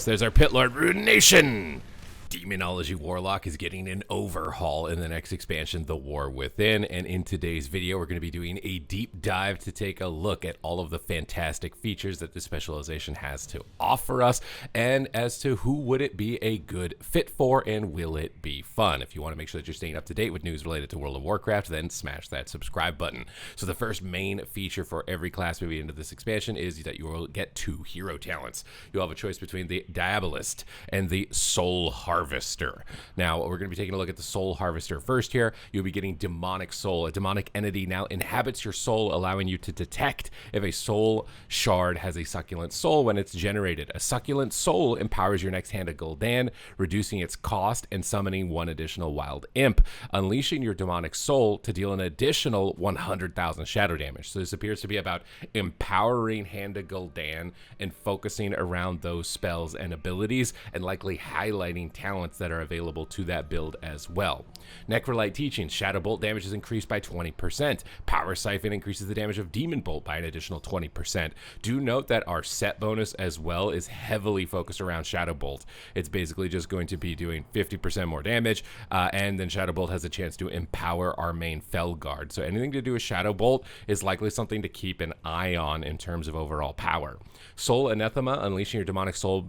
There's our Pit Lord Ruination. Demonology Warlock is getting an overhaul in the next expansion, The War Within, and in today's video we're going to be doing a deep dive to take a look at all of the fantastic features that this specialization has to offer us, and as to who would it be a good fit for and will it be fun. If you want to make sure that you're staying up to date with news related to World of Warcraft, then smash that subscribe button. So the first main feature for every class moving into this expansion is that you will get 2 hero talents. You'll have a choice between the Diabolist and the Soul Harvester. Now, we're going to be taking a look at the Soul Harvester first here. You'll be getting Demonic Soul. A demonic entity now inhabits your soul, allowing you to detect if a soul shard has a succulent soul when it's generated. A succulent soul empowers your next hand of Gul'dan, reducing its cost and summoning 1 additional wild imp, unleashing your demonic soul to deal an additional 100,000 shadow damage. So this appears to be about empowering Hand of Gul'dan and focusing around those spells and abilities, and likely highlighting talents that are available to that build as well. Necrolite Teaching. Shadow Bolt damage is increased by 20%. Power Siphon increases the damage of Demon Bolt by an additional 20%. Do note that our set bonus as well is heavily focused around Shadow Bolt. It's basically just going to be doing 50% more damage, and then Shadow Bolt has a chance to empower our main Felguard. So anything to do with Shadow Bolt is likely something to keep an eye on in terms of overall power. Soul Anathema. Unleashing your demonic soul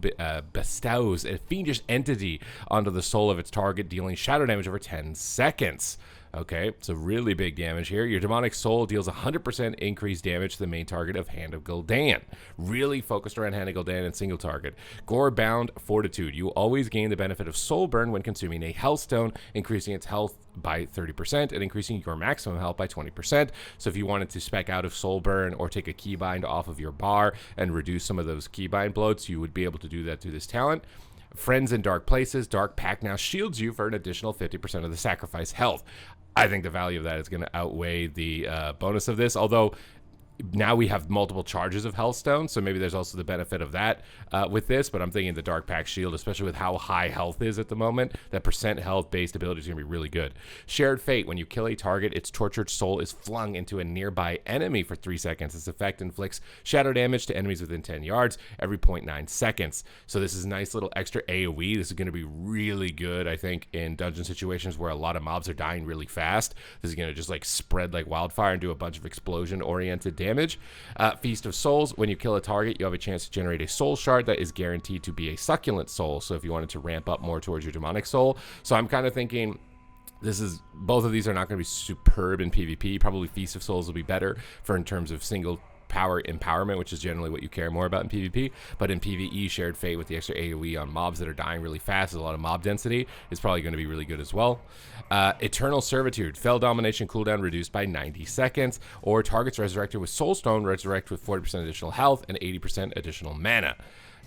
bestows a fiendish entity onto the soul of its target, dealing shadow damage over 10 seconds. Okay, so really big damage here. Your demonic soul deals 100% increased damage to the main target of Hand of Gul'dan. Really focused around Hand of Gul'dan and single target. Gore-bound Fortitude. You always gain the benefit of soul burn when consuming a health stone, increasing its health by 30% and increasing your maximum health by 20%. So if you wanted to spec out of soul burn or take a keybind off of your bar and reduce some of those keybind bloats, you would be able to do that through this talent. Friends in Dark Places. Dark Pact now shields you for an additional 50% of the sacrifice health. I think the value of that is going to outweigh the bonus of this, although now we have multiple charges of Healthstone, so maybe there's also the benefit of that with this, but I'm thinking the Dark Pact Shield, especially with how high health is at the moment, that percent health based ability is going to be really good. Shared Fate. When you kill a target, its tortured soul is flung into a nearby enemy for 3 seconds. This effect inflicts shadow damage to enemies within 10 yards every 0.9 seconds. So this is a nice little extra AoE. This is going to be really good, I think, in dungeon situations where a lot of mobs are dying really fast. This is going to just like spread like wildfire and do a bunch of explosion-oriented damage. Feast of Souls. When you kill a target, you have a chance to generate a soul shard that is guaranteed to be a succulent soul. So if you wanted to ramp up more towards your demonic soul. So I'm kind of thinking both of these are not going to be superb in PvP. Probably Feast of Souls will be better for in terms of single power empowerment, which is generally what you care more about in PvP. But in PvE, Shared Fate with the extra AoE on mobs that are dying really fast, there's a lot of mob density, is probably going to be really good as well. Eternal Servitude. Fel Domination cooldown reduced by 90 seconds, or targets resurrected with Soulstone resurrect with 40% additional health and 80% additional mana.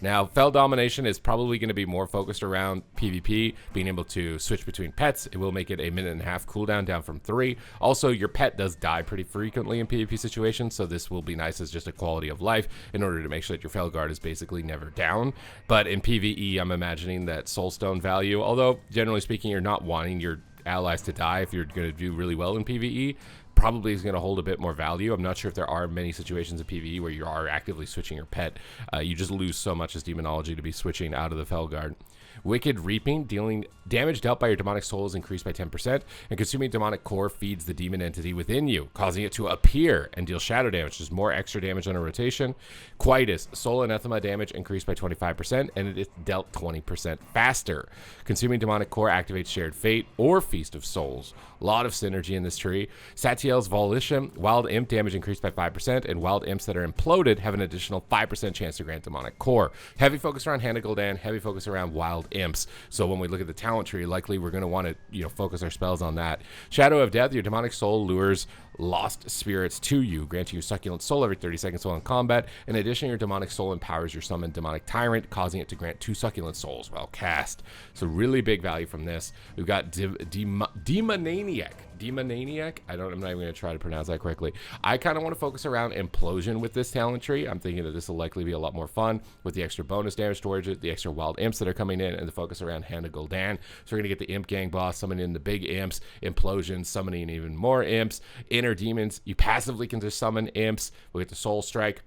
Now, Fel Domination is probably going to be more focused around PvP, being able to switch between pets. It will make it a 1.5-minute cooldown down from 3. Also, your pet does die pretty frequently in PvP situations, so this will be nice as just a quality of life in order to make sure that your Felguard is basically never down. But in PvE, I'm imagining that Soulstone value, although generally speaking, you're not wanting your allies to die if you're going to do really well in PvE, probably is going to hold a bit more value. I'm not sure if there are many situations in PvE where you are actively switching your pet. You just lose so much as Demonology to be switching out of the Felguard. Wicked Reaping. Dealing damage dealt by your demonic soul is increased by 10%, and consuming demonic core feeds the demon entity within you, causing it to appear and deal shadow damage. There's more extra damage on a rotation. Quietus. Soul Anathema damage increased by 25%, and it is dealt 20% faster. Consuming demonic core activates Shared Fate or Feast of Souls. A lot of synergy in this tree. Satiel's Volition. Wild Imp damage increased by 5%, and wild imps that are imploded have an additional 5% chance to grant demonic core. Heavy focus around Hand of Gul'dan, heavy focus around wild imps. So when we look at the talent tree, likely we're going to want to focus our spells on that. Shadow of Death. Your demonic soul lures lost spirits to you, granting you succulent soul every 30 seconds while in combat. In addition, your demonic soul empowers your summoned demonic tyrant, causing it to grant 2 succulent souls while cast. So really big value from this. We've got Demoniac. I'm not even going to try to pronounce that correctly. I kind of want to focus around Implosion with this talent tree. I'm thinking that this will likely be a lot more fun with the extra bonus damage towards it, the extra wild imps that are coming in, and the focus around Hand of Gul'dan. So we're going to get the Imp Gang boss summoning in the big imps, Implosion summoning even more imps, Inner Demons. You passively can just summon imps. We'll get the Soul Strike.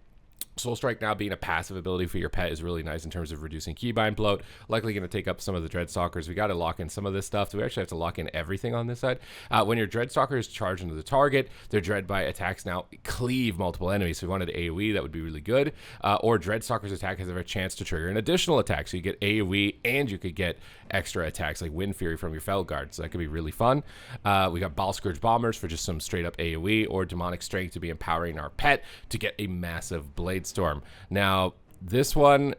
Soul Strike now being a passive ability for your pet is really nice in terms of reducing keybind bloat. Likely going to take up some of the Dreadstalkers. We got to lock in some of this stuff. Do we actually have to lock in everything on this side? When your Dreadstalkers charge into the target, their Dreadbite attacks now cleave multiple enemies. So if we wanted AoE, that would be really good. Or Dreadstalker's attack has a chance to trigger an additional attack. So you get AoE and you could get extra attacks like Wind Fury from your Felguard. So that could be really fun. We got Ball Scourge Bombers for just some straight up AoE, or Demonic Strength to be empowering our pet to get a massive Blade Storm. Now, this one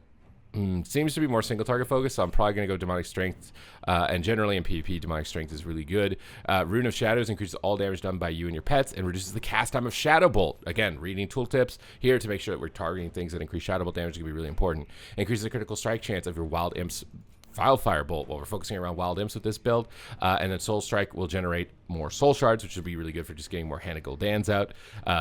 seems to be more single target focused, so I'm probably going to go Demonic Strength, and generally in PvP, Demonic Strength is really good. Rune of Shadows increases all damage done by you and your pets and reduces the cast time of Shadow Bolt. Again, reading tooltips here to make sure that we're targeting things that increase Shadow Bolt damage is going to be really important. Increases the critical strike chance of your Wild Imps Wildfire Bolt. Well, we're focusing around Wild Imps with this build, and then Soul Strike will generate more Soul Shards, which would be really good for just getting more Hand of Gul'dans out.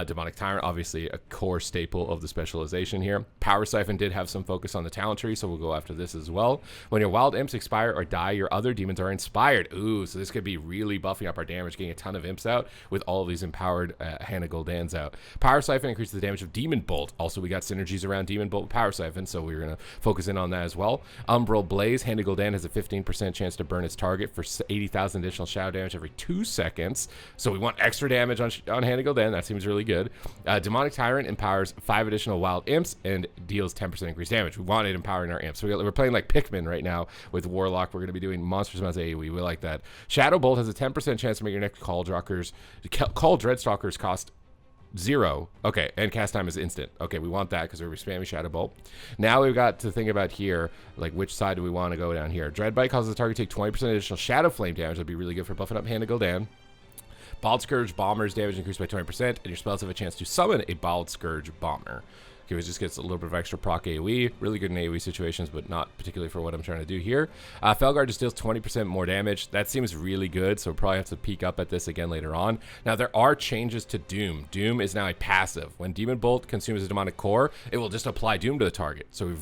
Demonic Tyrant, obviously a core staple of the specialization here. Power Siphon did have some focus on the talent tree, so we'll go after this as well. When your Wild Imps expire or die, your other demons are inspired. Ooh, so this could be really buffing up our damage, getting a ton of Imps out with all of these empowered Hand of Gul'dans out. Power Siphon increases the damage of Demon Bolt. Also, we got synergies around Demon Bolt with Power Siphon, so we're going to focus in on that as well. Umbral Blaze, Hand of Gul'dan has a 15% chance to burn its target for 80,000 additional shadow damage every 2 seconds. So we want extra damage on Hand of Gul'dan. That seems really good. Demonic Tyrant empowers 5 additional Wild Imps and deals 10% increased damage. We want it empowering our Imps. So we're playing like Pikmin right now with Warlock. We're going to be doing monstrous amounts of AoE. We like that. Shadow Bolt has a 10% chance to make your next Call Dreadstalkers cost 0. Okay, and cast time is instant. Okay, we want that because we're spamming Shadow Bolt. Now we've got to think about here, like which side do we want to go down here. Dreadbite causes the target to take 20% additional Shadow Flame damage. That'd be really good for buffing up Hand of Gul'dan. Bald Scourge Bombers damage increased by 20%, and your spells have a chance to summon a Bald Scourge Bomber. Okay, it just gets a little bit of extra proc AoE. Really good in AoE situations, but not particularly for what I'm trying to do here. Felguard just deals 20% more damage. That seems really good, so we'll probably have to peek up at this again later on. Now, there are changes to Doom. Doom is now a passive. When Demon Bolt consumes a demonic core, it will just apply Doom to the target. So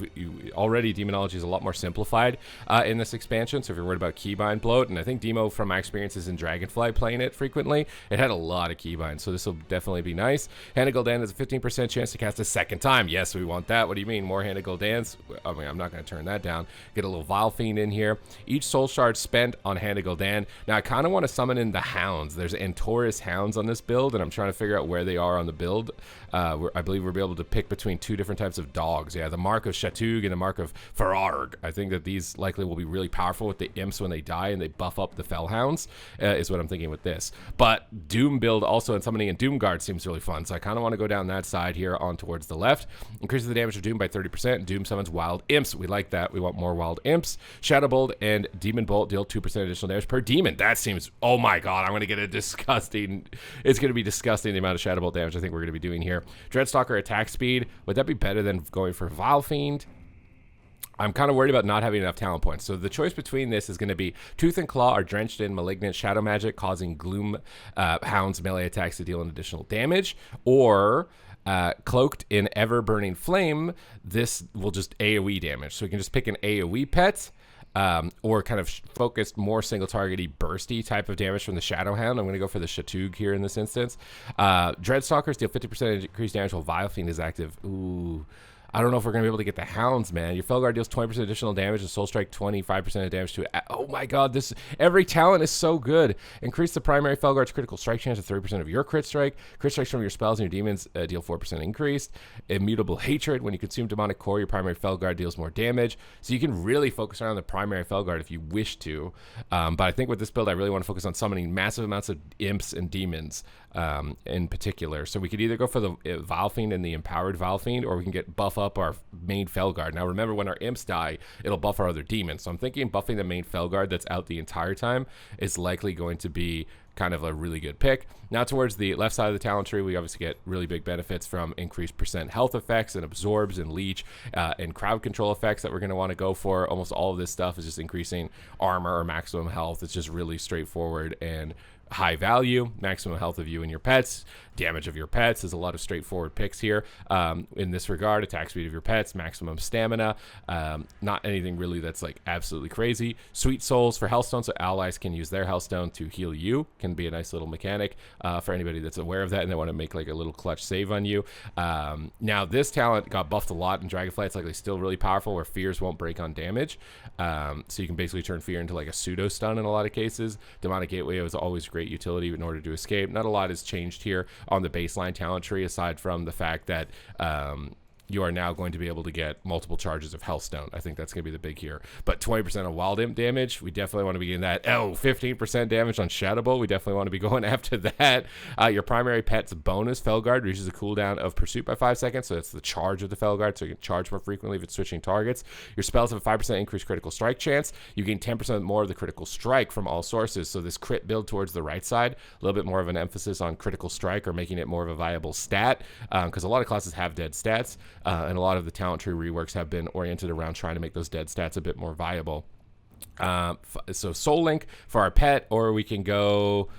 already Demonology is a lot more simplified in this expansion, so if you're worried about keybind bloat, and I think Demo, from my experiences in Dragonfly playing it frequently, it had a lot of keybinds, so this will definitely be nice. Hand of Gul'dan has a 15% chance to cast a second time. Yes, we want that. What do you mean? More Hand of Gul'dans? I mean, I'm not going to turn that down. Get a little Vile Fiend in here. Each soul shard spent on Hand of Gul'dan. Now, I kind of want to summon in the Hounds. There's Antorus Hounds on this build, and I'm trying to figure out where they are on the build. I believe we'll be able to pick between 2 different types of dogs. Yeah, the Mark of Shatug and the Mark of Fararg. I think that these likely will be really powerful with the Imps when they die and they buff up the Fellhounds, is what I'm thinking with this. But Doom build also, and summoning in Doomguard seems really fun, so I kind of want to go down that side here on towards the left. Increases the damage of Doom by 30%. Doom summons Wild Imps. We like that. We want more Wild Imps. Shadow Bolt and Demon Bolt deal 2% additional damage per demon. That seems, oh my god, I'm going to get a disgusting, it's going to be disgusting the amount of Shadow Bolt damage I think we're going to be doing here. Dreadstalker attack speed. Would that be better than going for Vile Fiend? I'm kind of worried about not having enough talent points. So the choice between this is going to be Tooth and Claw are drenched in malignant shadow magic, causing Gloom Hound's melee attacks to deal an additional damage, or Cloaked in Ever Burning Flame. This will just AoE damage. So we can just pick an AoE pet, or kind of focused more single targety bursty type of damage from the Shadow Hound. I'm going to go for the Shatug here in this instance. Dreadstalkers deal 50% increased damage while Vile Fiend is active. Ooh, I don't know if we're going to be able to get the Hounds, man. Your Felguard deals 20% additional damage and Soul Strike 25% of damage to it. Oh my god, this every talent is so good. Increase the primary Felguard's critical strike chance to 30% of your crit strike. Crit strikes from your spells and your demons deal 4% increased. Immutable Hatred. When you consume Demonic Core, your primary Felguard deals more damage. So you can really focus around the primary Felguard if you wish to. But I think with this build, I really want to focus on summoning massive amounts of Imps and Demons in particular. So we could either go for the Vile Fiend and the Empowered Vile Fiend, or we can get buff up our main Felguard. Now remember, when our Imps die, it'll buff our other demons. So I'm thinking buffing the main Felguard that's out the entire time is likely going to be kind of a really good pick. Now towards the left side of the talent tree, we obviously get really big benefits from increased % health effects and absorbs and leech and crowd control effects that we're going to want to go for. Almost all of this stuff is just increasing armor or maximum health. It's just really straightforward and high value. Maximum health of you and your pets, damage of your pets. There's a lot of straightforward picks here in this regard. Attack speed of your pets, maximum stamina, not anything really that's like absolutely crazy. Sweet Souls for Healthstone, so allies can use their Healthstone to heal you. can be a nice little mechanic for anybody that's aware of that and they want to make like a little clutch save on you. Now this talent got buffed a lot in Dragonflight. It's like still really powerful where fears won't break on damage. So you can basically turn fear into like a pseudo stun in a lot of cases. Demonic Gateway was always great utility in order to escape. Not a lot has changed here on the baseline talent tree aside from the fact that you are now going to be able to get multiple charges of Hellstone. I think that's going to be the big here. But 20% of Wild Imp damage, we definitely want to be getting that. 15% damage on Shadow Bolt. We definitely want to be going after that. Your primary pet's bonus, Felguard, reaches a cooldown of Pursuit by 5 seconds. So that's the charge of the Felguard, so you can charge more frequently if it's switching targets. Your spells have a 5% increased critical strike chance. You gain 10% more of the critical strike from all sources. So this crit build towards the right side, a little bit more of an emphasis on critical strike or making it more of a viable stat, because a lot of classes have dead stats. And a lot of the talent tree reworks have been oriented around trying to make those dead stats a bit more viable. So Soul Link for our pet, or we can go...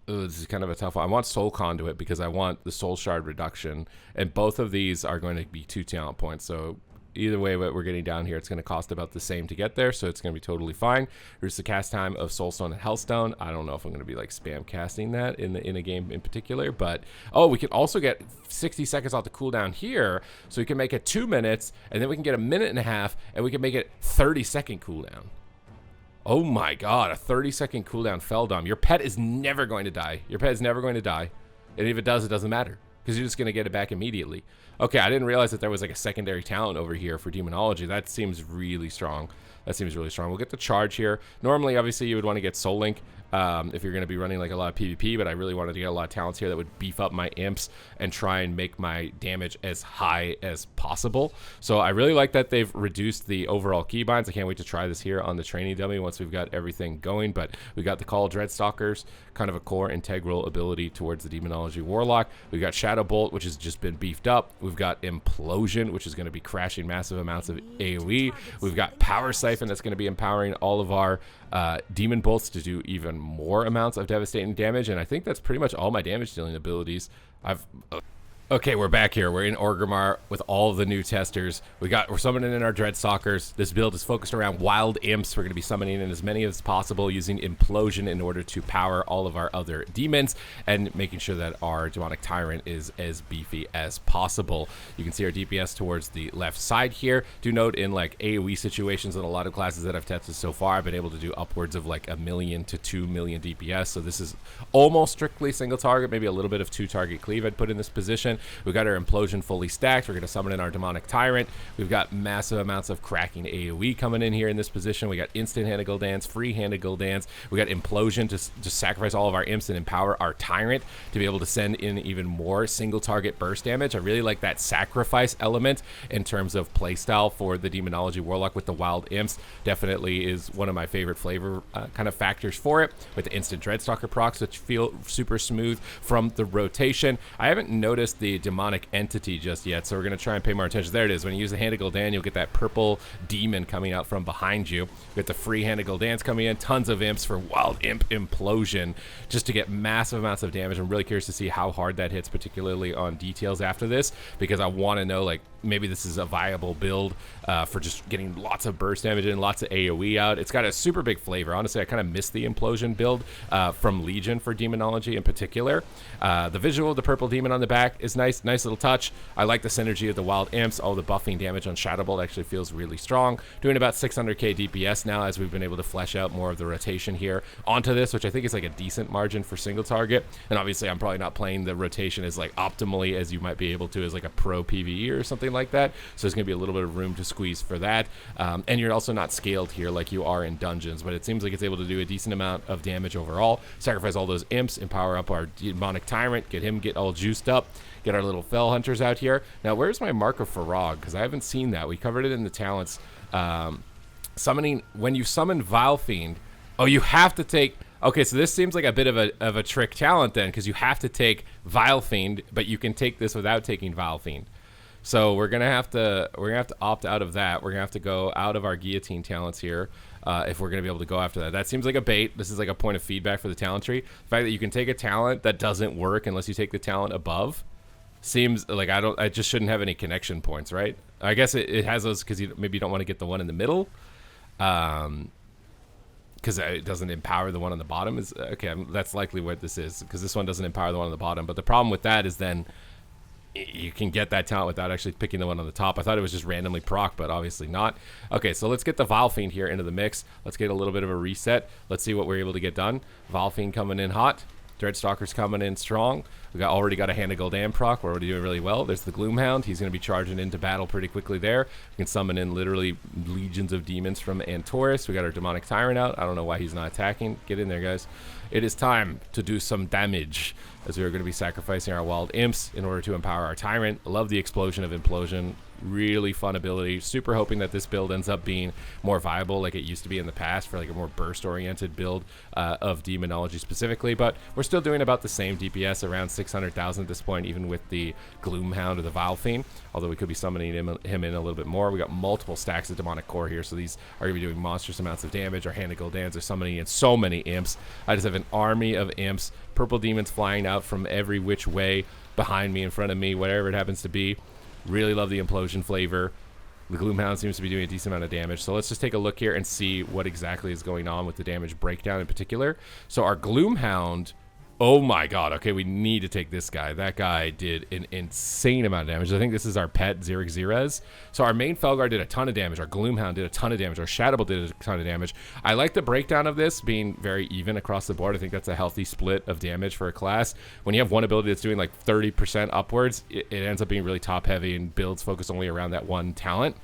Ooh, this is kind of a tough one. I want Soul Conduit because I want the Soul Shard reduction. And both of these are going to be 2 talent points. So either way, what we're getting down here, it's going to cost about the same to get there, so it's going to be totally fine. Here's the cast time of Soulstone and Hellstone. I don't know if I'm going to be like spam casting that in a game in particular, but we can also get 60 seconds off the cooldown here, so we can make it 2 minutes, and then we can get a minute and a half, and we can make it 30-second cooldown. Oh my god, a 30-second cooldown Feldom. Your pet is never going to die. Your pet is never going to die, and if it does, it doesn't matter, because you're just going to get it back immediately. Okay, I didn't realize that there was like a secondary talent over here for Demonology. That seems really strong. That seems really strong. We'll get the charge here. Normally, obviously, you would want to get Soul Link if you're going to be running like a lot of PvP, but I really wanted to get a lot of talents here that would beef up my imps and try and make my damage as high as possible. So I really like that they've reduced the overall keybinds. I can't wait to try this here on the training dummy once we've got everything going, but we got the Call Dreadstalkers, kind of a core integral ability towards the Demonology Warlock. We've got Shadow Bolt, which has just been beefed up. We've got Implosion, which is going to be crashing massive amounts of AoE. We've got Power Siphon that's going to be empowering all of our Demon Bolts to do even more amounts of devastating damage, and I think that's pretty much all my damage dealing abilities. Okay, we're back here. We're in Orgrimmar with all of the new testers. We're summoning in our Dreadstalkers. This build is focused around wild imps. We're going to be summoning in as many as possible using Implosion in order to power all of our other demons and making sure that our Demonic Tyrant is as beefy as possible. You can see our DPS towards the left side here. Do note in like AoE situations in a lot of classes that I've tested so far, I've been able to do upwards of like 1 million to 2 million DPS. So this is almost strictly single target, maybe a little bit of 2 target cleave I'd put in this position. We've got our Implosion fully stacked. We're going to summon in our Demonic Tyrant. We've got massive amounts of cracking AoE coming in here in this position. We got instant-handed Gul'dans, free-handed Gul'dans. We got Implosion to just sacrifice all of our imps and empower our Tyrant to be able to send in even more single-target burst damage. I really like that sacrifice element in terms of playstyle for the Demonology Warlock with the wild imps. Definitely is one of my favorite flavor kind of factors for it, with the instant Dreadstalker procs, which feel super smooth from the rotation. I haven't noticed the Demonic Entity just yet, so we're going to try and pay more attention. There it is. When you use the Handed Gul'dan, you'll get that purple demon coming out from behind you. You get the free Handed Gul'dans coming in, tons of imps for Wild Imp Implosion, just to get massive amounts of damage. I'm really curious to see how hard that hits, particularly on details after this, because I want to know, like, maybe this is a viable build for just getting lots of burst damage and lots of AoE out. It's got a super big flavor. Honestly, I kind of miss the Implosion build from Legion for Demonology in particular. The visual of the purple demon on the back is nice little touch. I like the synergy of the wild imps. All the buffing damage on Shadow Bolt actually feels really strong. Doing about 600k DPS now as we've been able to flesh out more of the rotation here onto this, which I think is like a decent margin for single target. And obviously I'm probably not playing the rotation as like optimally as you might be able to as like a pro PvE or something like that. So there's going to be a little bit of room to squeeze for that. And you're also not scaled here like you are in dungeons, but it seems like it's able to do a decent amount of damage overall. Sacrifice all those imps, empower up our Demonic Tyrant, get all juiced up, get our little Fell Hunters out here. Now, where's my Mark of Farag? Because I haven't seen that. We covered it in the talents. Summoning, when you summon Vile Fiend, you have to take... Okay, so this seems like a bit of a trick talent then, because you have to take Vile Fiend, but you can take this without taking Vile Fiend. So we're gonna have to opt out of that. We're gonna have to go out of our guillotine talents here if we're gonna be able to go after that. That seems like a bait. This is like a point of feedback for the talent tree. The fact that you can take a talent that doesn't work unless you take the talent above seems like I just shouldn't have any connection points, right? I guess it has those because you maybe don't want to get the one in the middle. Because because it doesn't empower the one on the bottom. Is okay. That's likely what this is, because this one doesn't empower the one on the bottom. But the problem with that is then you can get that talent without actually picking the one on the top. I thought it was just randomly proc, but obviously not. Okay, so let's get the Vile Fiend here into the mix. Let's get a little bit of a reset. Let's see what we're able to get done. Vile Fiend coming in hot. Dreadstalker's coming in strong. We already got a Hand of Gul'dan proc. We're already doing really well. There's the Gloomhound. He's going to be charging into battle pretty quickly there. We can summon in literally legions of demons from Antorus. We got our Demonic Tyrant out. I don't know why he's not attacking. Get in there, guys. It is time to do some damage, as we are going to be sacrificing our Wild Imps in order to empower our Tyrant. I love the Explosion of Implosion. Really fun ability. Super hoping that this build ends up being more viable like it used to be in the past for like a more burst oriented build of Demonology specifically, but we're still doing about the same DPS, around 600,000 at this point, even with the Gloomhound or the Vile Fiend, although we could be summoning him in a little bit more. We got multiple stacks of Demonic Core here, so these are going to be doing monstrous amounts of damage. Our Hand of Gul'dans are summoning in so many imps. I just have an army of imps, purple demons flying out from every which way, behind me, in front of me, whatever it happens to be. Really love the Implosion flavor. The Gloomhound seems to be doing a decent amount of damage. So let's just take a look here and see what exactly is going on with the damage breakdown in particular. So our Gloomhound, oh my god, okay, we need to take this guy. That guy did an insane amount of damage. I think this is our pet, Xeric Xerez. So our main Felguard did a ton of damage. Our Gloomhound did a ton of damage. Our Shadowbolt did a ton of damage. I like the breakdown of this being very even across the board. I think that's a healthy split of damage for a class. When you have one ability that's doing like 30% upwards, it ends up being really top heavy and builds focus only around that one talent.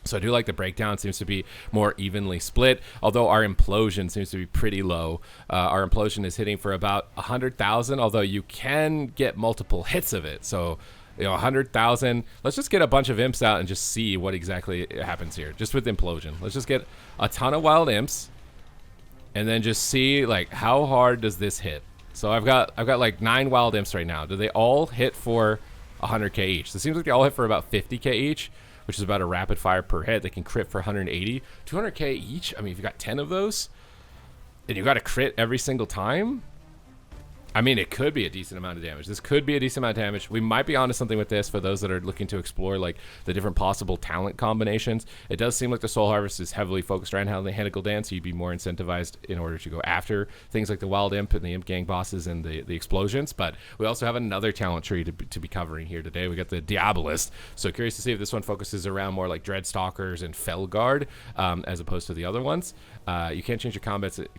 So I do like the breakdown. Seems to be more evenly split, although our Implosion seems to be pretty low. Our Implosion is hitting for about 100,000, although you can get multiple hits of it. So, you know, 100,000. Let's just get a bunch of imps out and just see what exactly happens here, just with Implosion. Let's just get a ton of wild imps and then just see, like, how hard does this hit? So I've got like 9 wild imps right now. Do they all hit for 100k each? So it seems like they all hit for about 50k each, which is about a rapid fire per hit. They can crit for 180, 200k each. I mean, if you got 10 of those and you got to crit every single time, I mean, it could be a decent amount of damage. This could be a decent amount of damage. We might be onto something with this for those that are looking to explore like the different possible talent combinations. It does seem like the Soul Harvest is heavily focused around how the Hand of Gul'dan, so you'd be more incentivized in order to go after things like the Wild Imp and the Imp Gang bosses and the explosions. But we also have another talent tree to be covering here today. We got the Diabolist. So curious to see if this one focuses around more like Dreadstalkers and Felguard as opposed to the other ones. You can't change your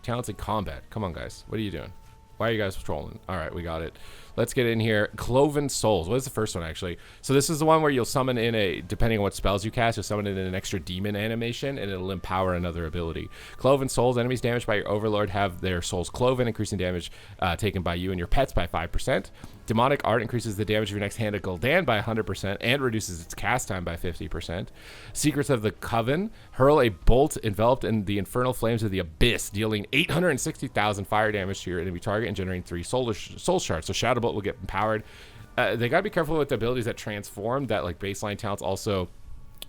talents in combat. Come on, guys. What are you doing? Why are you guys trolling? All right, we got it. Let's get in here. Cloven Souls. What is the first one, actually? So this is the one where you'll summon in depending on what spells you cast, you'll summon in an extra demon animation, and it'll empower another ability. Cloven Souls. Enemies damaged by your Overlord have their souls cloven, increasing damage taken by you and your pets by 5%. Demonic Art increases the damage of your next Hand of Gul'dan by 100% and reduces its cast time by 50%. Secrets of the Coven. Hurl a bolt enveloped in the infernal flames of the abyss, dealing 860,000 fire damage to your enemy target and generating 3 soul shards. So Shadowbolt will get empowered. They gotta be careful with the abilities that transform, that like baseline talents also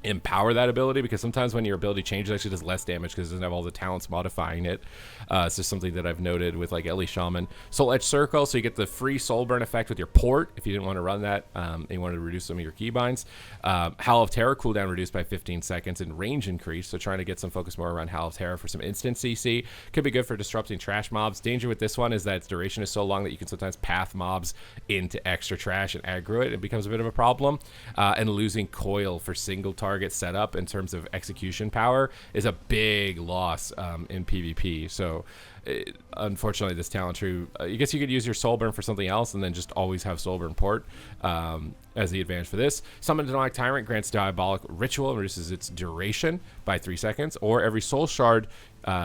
empower that ability, because sometimes when your ability changes, it actually does less damage because it doesn't have all the talents modifying it. It's just something that I've noted with like Ellie Shaman. Soul Edge Circle, so you get the free soul burn effect with your port if you didn't want to run that and you wanted to reduce some of your keybinds. Howl of Terror cooldown reduced by 15 seconds and range increase, so trying to get some focus more around Howl of Terror for some instant CC. Could be good for disrupting trash mobs. Danger with this one is that its duration is so long that you can sometimes path mobs into extra trash and aggro it. It becomes a bit of a problem. And losing Coil for single target setup in terms of execution power is a big loss in PvP. So unfortunately, this talent tree, I guess you could use your soul burn for something else and then just always have soul burn port as the advantage for this. Summon Demonic Tyrant grants Diabolic Ritual and reduces its duration by 3 seconds, or every soul shard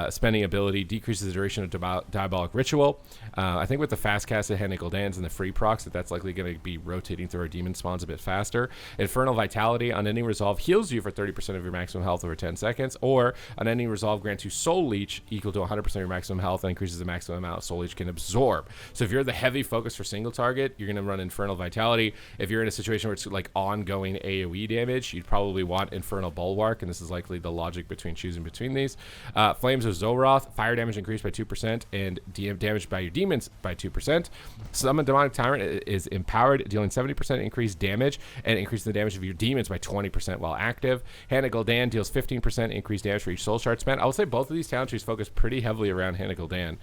spending ability decreases the duration of Diabolic Ritual. I think with the fast casted Hand of Gul'dans and the free procs, that's likely going to be rotating through our demon spawns a bit faster. Infernal Vitality on any resolve heals you for 30% of your maximum health over 10 seconds, or on any resolve grants you Soul Leech equal to 100% of your maximum health and increases the maximum amount Soul Leech can absorb. So if you're the heavy focus for single target, you're going to run Infernal Vitality. If you're in a situation where it's like ongoing AoE damage, you'd probably want Infernal Bulwark, and this is likely the logic between choosing between these. Flames of Zoroth, fire damage increased by 2%, and damage by your demons by 2%. Summon Demonic Tyrant is empowered, dealing 70% increased damage, and increasing the damage of your demons by 20% while active. Hannah Gul'dan deals 15% increased damage for each soul shard spent. I would say both of these talent trees focus pretty heavily around Hannah Gul'dan.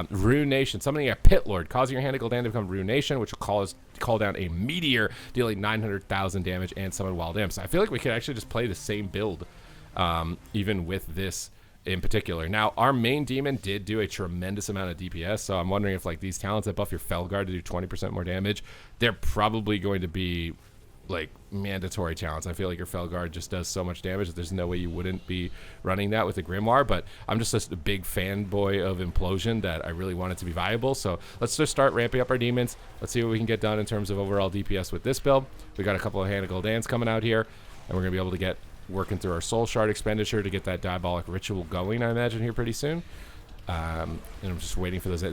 Rune Nation, summoning a Pit Lord, causing your Hannah Gul'dan to become Rune Nation, which will call down a meteor, dealing 900,000 damage, and summon Wild Imps. I feel like we could actually just play the same build, even with this in particular. Now, our main demon did do a tremendous amount of DPS, so I'm wondering if like these talents that buff your Felguard to do 20% more damage, they're probably going to be like mandatory talents. I feel like your Felguard just does so much damage that there's no way you wouldn't be running that with the Grimoire, but I'm just a big fanboy of Implosion that I really want it to be viable. So let's just start ramping up our demons. Let's see what we can get done in terms of overall DPS with this build. We got a couple of Hannah Gul'dans coming out here, and we're gonna be able to get working through our soul shard expenditure to get that diabolic ritual going, I imagine, here pretty soon. And I'm just waiting for those.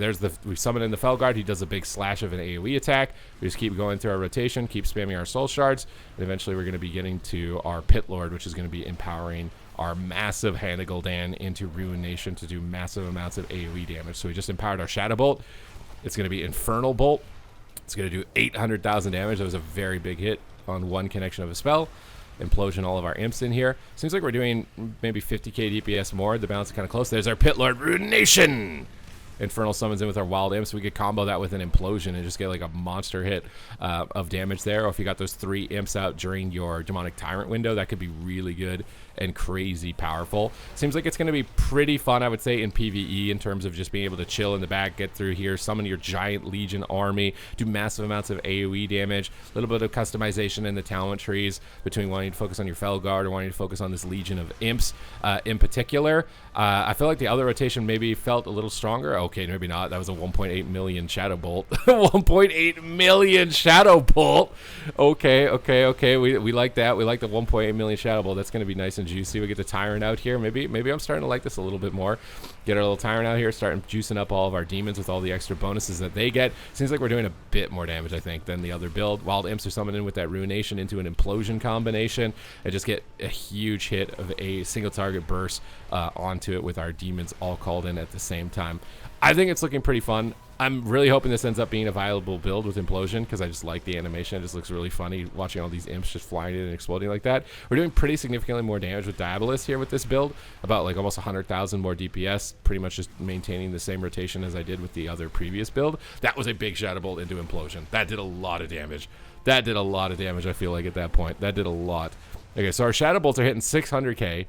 We summon in the Felguard. He does a big slash of an AoE attack. We just keep going through our rotation, keep spamming our soul shards, and eventually we're going to be getting to our Pit Lord, which is going to be empowering our massive Hannah Gul'dan into Rune Nation to do massive amounts of AoE damage. So we just empowered our Shadow Bolt. It's going to be Infernal Bolt. It's going to do 800,000 damage. That was a very big hit on one connection of a spell. Implosion all of our imps in here. Seems like we're doing maybe 50k DPS more. The balance is kind of close. There's our Pit Lord Rune Nation. Infernal summons in with our wild imps. We could combo that with an implosion and just get like a monster hit of damage there. Or if you got those 3 imps out during your demonic tyrant window, that could be really good and crazy powerful. Seems like it's going to be pretty fun, I would say, in PvE in terms of just being able to chill in the back, get through here, summon your giant legion army, do massive amounts of AoE damage, a little bit of customization in the talent trees between wanting to focus on your Felguard or wanting to focus on this legion of imps in particular. I feel like the other rotation maybe felt a little stronger. Okay, maybe not. That was a 1.8 million Shadow Bolt. 1.8 million Shadow Bolt. Okay. We like that. We like the 1.8 million Shadow Bolt. That's going to be nice and juicy. We get the Tyrant out here. Maybe I'm starting to like this a little bit more. Get our little Tyrant out here, starting juicing up all of our demons with all the extra bonuses that they get. Seems like we're doing a bit more damage, I think, than the other build. Wild Imps are summoned in with that Ruination into an Implosion combination and just get a huge hit of a single target burst onto it with our demons all called in at the same time. I think it's looking pretty fun. I'm really hoping this ends up being a viable build with Implosion because I just like the animation. It just looks really funny watching all these imps just flying in and exploding like that. We're doing pretty significantly more damage with Diabolist here with this build, about like almost 100,000 more DPS, pretty much just maintaining the same rotation as I did with the other previous build. That was a big Shadow Bolt into Implosion. That did a lot of damage. I feel like at that point. That did a lot. Okay, so our Shadow Bolts are hitting 600k.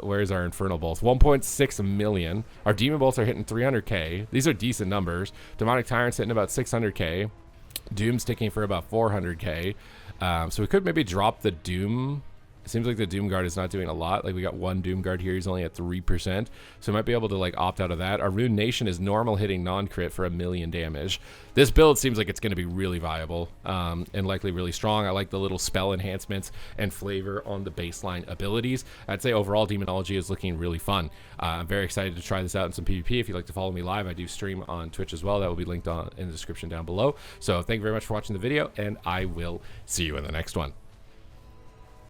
Where's our Infernal Bolts? 1.6 million. Our Demon Bolts are hitting 300k. These are decent numbers. Demonic Tyrant's hitting about 600k. Doom's ticking for about 400k. So we could maybe drop the Doom. It seems like the Doom Guard is not doing a lot. Like we got one Doom Guard here. He's only at 3%. So we might be able to like opt out of that. Our Rune Nation is normal hitting non-crit for 1 million damage. This build seems like it's going to be really viable and likely really strong. I like the little spell enhancements and flavor on the baseline abilities. I'd say overall Demonology is looking really fun. I'm very excited to try this out in some PvP. If you'd like to follow me live, I do stream on Twitch as well. That will be linked in the description down below. So thank you very much for watching the video, and I will see you in the next one.